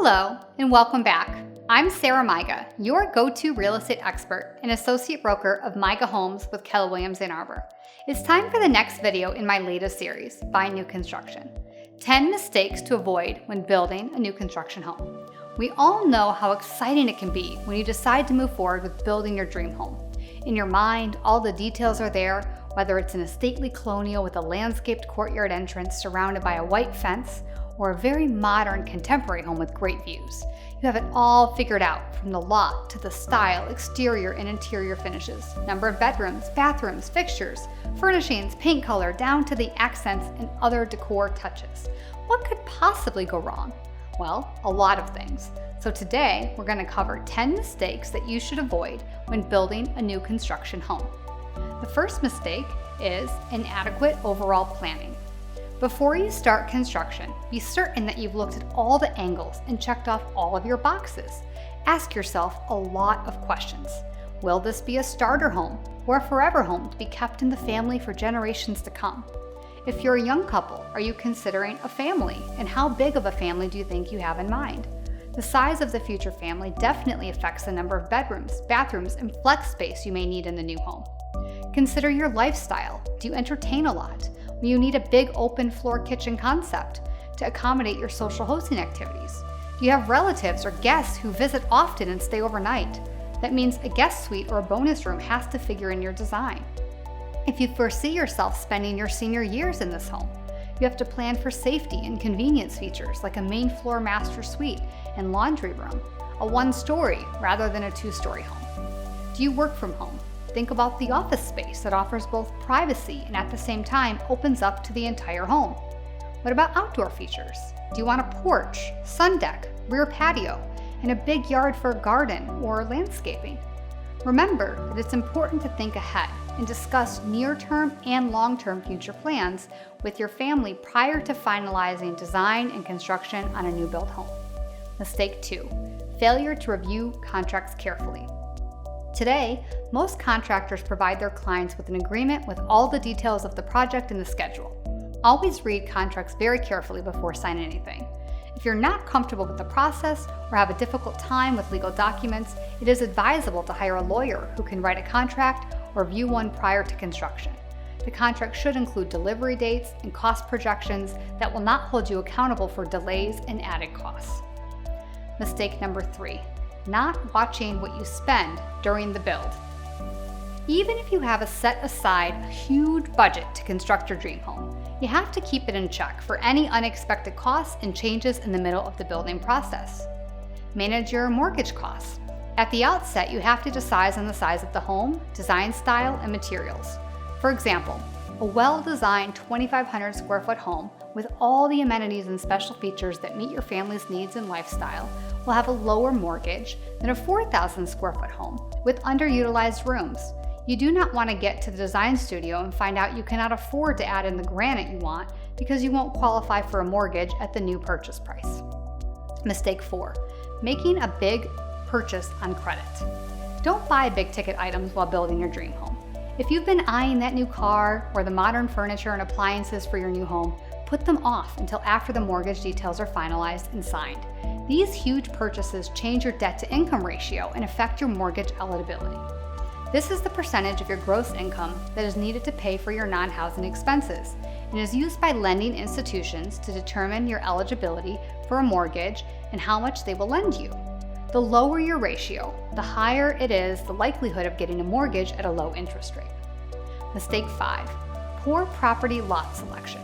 Hello, and welcome back. I'm Sarah Maiga, your go-to real estate expert and associate broker of Maiga Homes with Keller Williams Ann Arbor. It's time for the next video in my latest series, Buy New Construction. 10 mistakes to avoid when building a new construction home. We all know how exciting it can be when you decide to move forward with building your dream home. In your mind, all the details are there, whether it's in a stately colonial with a landscaped courtyard entrance surrounded by a white fence, or a very modern contemporary home with great views. You have it all figured out, from the lot to the style, exterior and interior finishes, number of bedrooms, bathrooms, fixtures, furnishings, paint color, down to the accents and other decor touches. What could possibly go wrong? Well, a lot of things. So today, we're going to cover 10 mistakes that you should avoid when building a new construction home. The first mistake is inadequate overall planning. Before you start construction, be certain that you've looked at all the angles and checked off all of your boxes. Ask yourself a lot of questions. Will this be a starter home or a forever home to be kept in the family for generations to come? If you're a young couple, are you considering a family, and how big of a family do you think you have in mind? The size of the future family definitely affects the number of bedrooms, bathrooms, and flex space you may need in the new home. Consider your lifestyle. Do you entertain a lot? Will you need a big open floor kitchen concept to accommodate your social hosting activities? Do you have relatives or guests who visit often and stay overnight? That means a guest suite or a bonus room has to figure in your design. If you foresee yourself spending your senior years in this home, you have to plan for safety and convenience features like a main floor master suite and laundry room, a one-story rather than a two-story home. Do you work from home? Think about the office space that offers both privacy and at the same time opens up to the entire home. What about outdoor features? Do you want a porch, sun deck, rear patio, and a big yard for a garden or landscaping? Remember that it's important to think ahead and discuss near-term and long-term future plans with your family prior to finalizing design and construction on a new build home. Mistake 2, failure to review contracts carefully. Today, most contractors provide their clients with an agreement with all the details of the project and the schedule. Always read contracts very carefully before signing anything. If you're not comfortable with the process or have a difficult time with legal documents, it is advisable to hire a lawyer who can write a contract or view one prior to construction. The contract should include delivery dates and cost projections that will not hold you accountable for delays and added costs. Mistake number 3. Not watching what you spend during the build. Even if you have set aside a huge budget to construct your dream home, you have to keep it in check for any unexpected costs and changes in the middle of the building process. Manage your mortgage costs. At the outset, you have to decide on the size of the home, design style, and materials. For example, a well-designed 2,500 square foot home with all the amenities and special features that meet your family's needs and lifestyle will have a lower mortgage than a 4,000 square foot home with underutilized rooms. You do not want to get to the design studio and find out you cannot afford to add in the granite you want because you won't qualify for a mortgage at the new purchase price. Mistake 4, making a big purchase on credit. Don't buy big ticket items while building your dream home. If you've been eyeing that new car or the modern furniture and appliances for your new home, put them off until after the mortgage details are finalized and signed. These huge purchases change your debt-to-income ratio and affect your mortgage eligibility. This is the percentage of your gross income that is needed to pay for your non-housing expenses and is used by lending institutions to determine your eligibility for a mortgage and how much they will lend you. The lower your ratio, the higher it is the likelihood of getting a mortgage at a low interest rate. Mistake 5, poor property lot selection.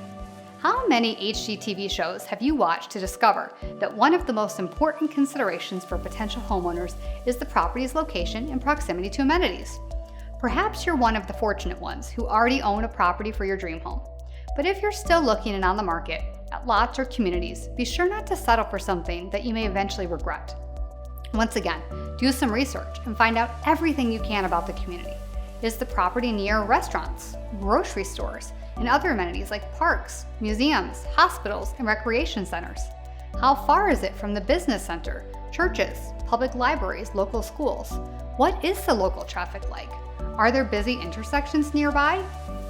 How many HGTV shows have you watched to discover that one of the most important considerations for potential homeowners is the property's location and proximity to amenities? Perhaps you're one of the fortunate ones who already own a property for your dream home. But if you're still looking and on the market at lots or communities, be sure not to settle for something that you may eventually regret. Once again, do some research and find out everything you can about the community. Is the property near restaurants, grocery stores, and other amenities like parks, museums, hospitals, and recreation centers? How far is it from the business center, churches, public libraries, local schools? What is the local traffic like? Are there busy intersections nearby?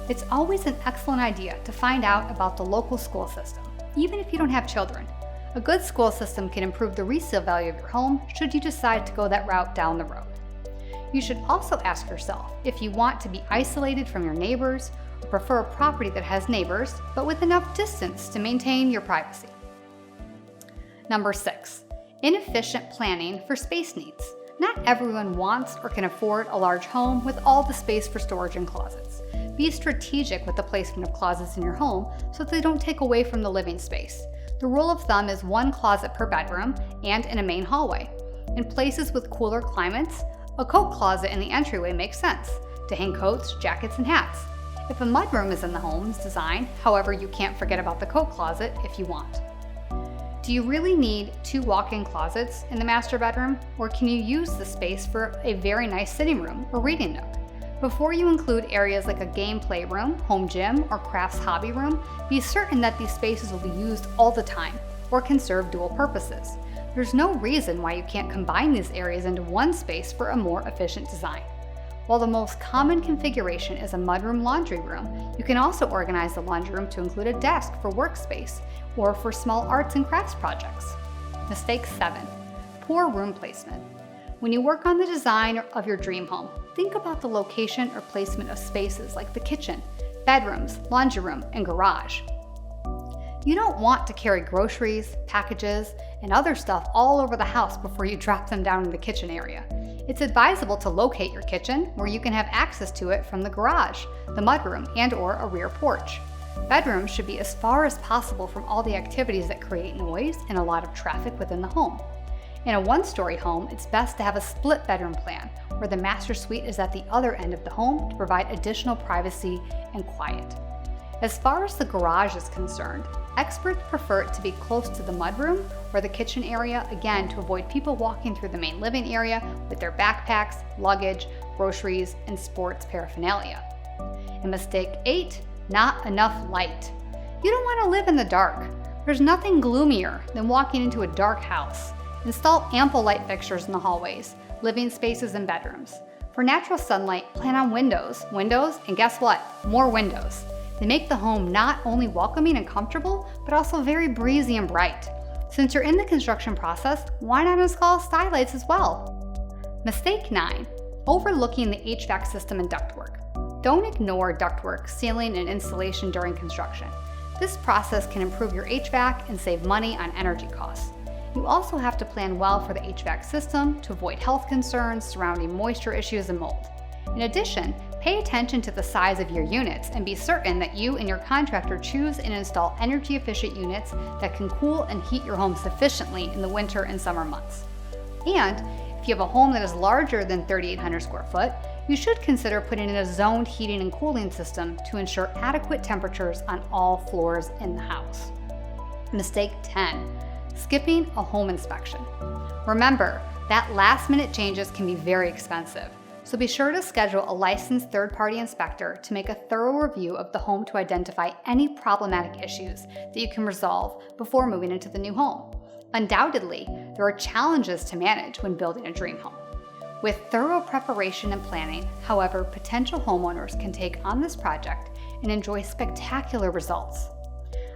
It's always an excellent idea to find out about the local school system, even if you don't have children. A good school system can improve the resale value of your home should you decide to go that route down the road. You should also ask yourself if you want to be isolated from your neighbors or prefer a property that has neighbors but with enough distance to maintain your privacy. Number 6, inefficient planning for space needs. Not everyone wants or can afford a large home with all the space for storage and closets. Be strategic with the placement of closets in your home so that they don't take away from the living space. The rule of thumb is 1 closet per bedroom and in a main hallway. In places with cooler climates, a coat closet in the entryway makes sense to hang coats, jackets, and hats. If a mudroom is in the home's design, however, you can't forget about the coat closet if you want. Do you really need 2 walk-in closets in the master bedroom, or can you use the space for a very nice sitting room or reading nook? Before you include areas like a game play room, home gym, or crafts hobby room, be certain that these spaces will be used all the time or can serve dual purposes. There's no reason why you can't combine these areas into one space for a more efficient design. While the most common configuration is a mudroom laundry room, you can also organize the laundry room to include a desk for workspace or for small arts and crafts projects. Mistake 7, poor room placement. When you work on the design of your dream home, think about the location or placement of spaces like the kitchen, bedrooms, laundry room, and garage. You don't want to carry groceries, packages, and other stuff all over the house before you drop them down in the kitchen area. It's advisable to locate your kitchen where you can have access to it from the garage, the mudroom, and/or a rear porch. Bedrooms should be as far as possible from all the activities that create noise and a lot of traffic within the home. In a 1-story home, it's best to have a split bedroom plan, where the master suite is at the other end of the home to provide additional privacy and quiet. As far as the garage is concerned, experts prefer it to be close to the mudroom or the kitchen area, again to avoid people walking through the main living area with their backpacks, luggage, groceries, and sports paraphernalia. And mistake 8, not enough light. You don't want to live in the dark. There's nothing gloomier than walking into a dark house. Install ample light fixtures in the hallways, living spaces, and bedrooms. For natural sunlight, plan on windows, and guess what? More windows. They make the home not only welcoming and comfortable, but also very breezy and bright. Since you're in the construction process, why not install skylights as well? Mistake 9, overlooking the HVAC system and ductwork. Don't ignore ductwork, sealing, and installation during construction. This process can improve your HVAC and save money on energy costs. You also have to plan well for the HVAC system to avoid health concerns surrounding moisture issues and mold. In addition, pay attention to the size of your units and be certain that you and your contractor choose and install energy-efficient units that can cool and heat your home sufficiently in the winter and summer months. And if you have a home that is larger than 3,800 square foot, you should consider putting in a zoned heating and cooling system to ensure adequate temperatures on all floors in the house. Mistake 10, skipping a home inspection. Remember that last-minute changes can be very expensive. So be sure to schedule a licensed third-party inspector to make a thorough review of the home to identify any problematic issues that you can resolve before moving into the new home. Undoubtedly, there are challenges to manage when building a dream home. With thorough preparation and planning, however, potential homeowners can take on this project and enjoy spectacular results.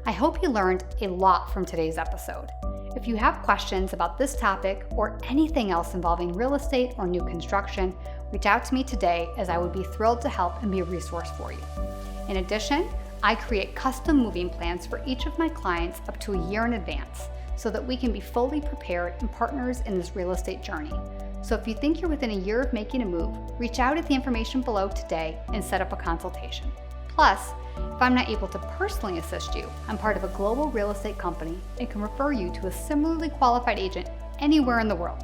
I hope you learned a lot from today's episode. If you have questions about this topic or anything else involving real estate or new construction, reach out to me today as I would be thrilled to help and be a resource for you. In addition, I create custom moving plans for each of my clients up to a year in advance so that we can be fully prepared and partners in this real estate journey. So if you think you're within a year of making a move, reach out at the information below today and set up a consultation. Plus, if I'm not able to personally assist you, I'm part of a global real estate company and can refer you to a similarly qualified agent anywhere in the world.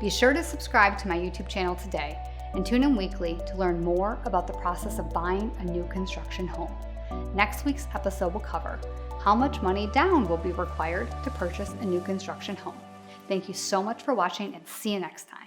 Be sure to subscribe to my YouTube channel today and tune in weekly to learn more about the process of buying a new construction home. Next week's episode will cover how much money down will be required to purchase a new construction home. Thank you so much for watching and see you next time.